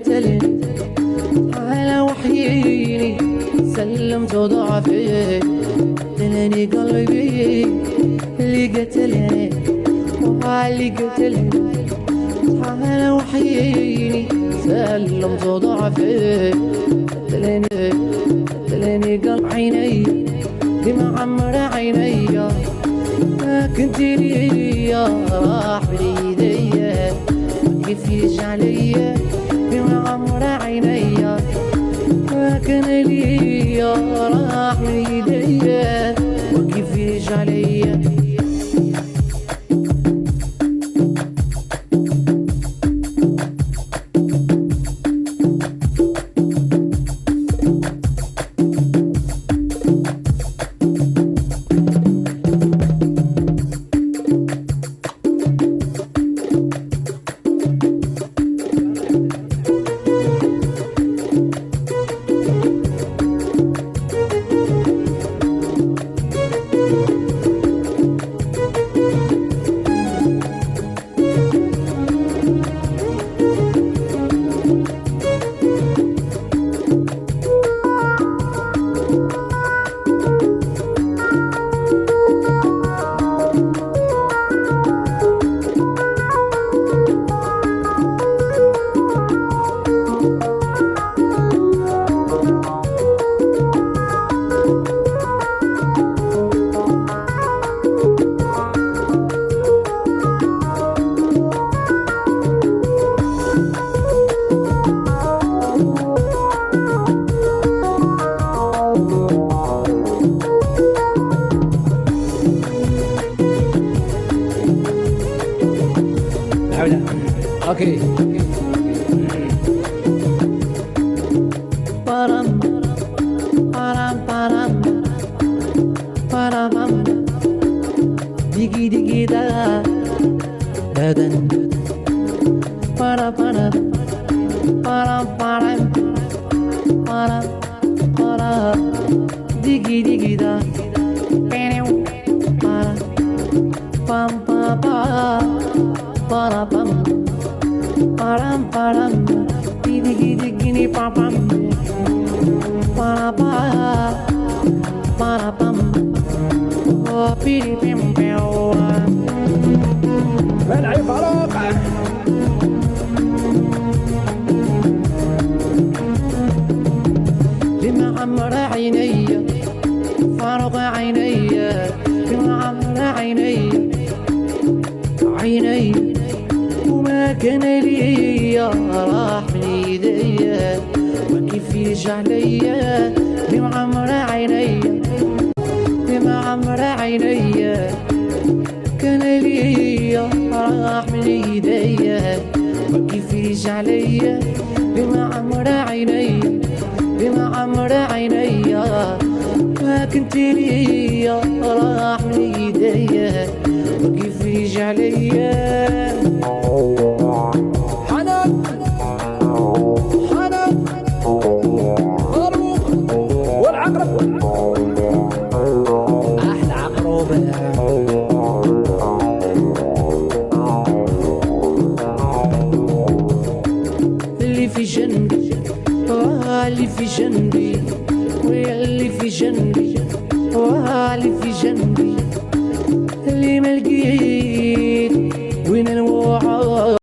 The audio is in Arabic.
قتلني على وحييني سلمت ضعفي قتلني قلبي اللي قتلني وعلي قتلني على وحييني سلمت ضعفي قتلني قلب عيني دمع عمر عيني ما كنت ليا راح بايديا كيف يجي عليا دمع عمر عيني ما كان ليا راح بايديا وكيف يجي عليا اوكي بارام بارام بارام بارام ديجي ديجي دا دادن بارام بارام بارام بارام بارام بارام ديجي ديجي دا بارام بام بام بام param param digi digi gini papam para para pam oh piri pim pim ملعب فراقة لما عمر عيني فارق عيني لما عمر عيني عيني وما كان ليا راح من ايديا وكيف يجي عليا بمعمر عيني بمعمر عيني كان ليا راح من ايديا وكيف يجي عليا بمعمر عيني بمعمر عيني ما كنت ليا راح من ايديا وكيف يجي عليا حنان حنان فاروق والعقرب احلى عقرب اللي في جنبي اللي في جنبي واللي في جنبي واللي في جنبي اللي ما لقيت وين الوعد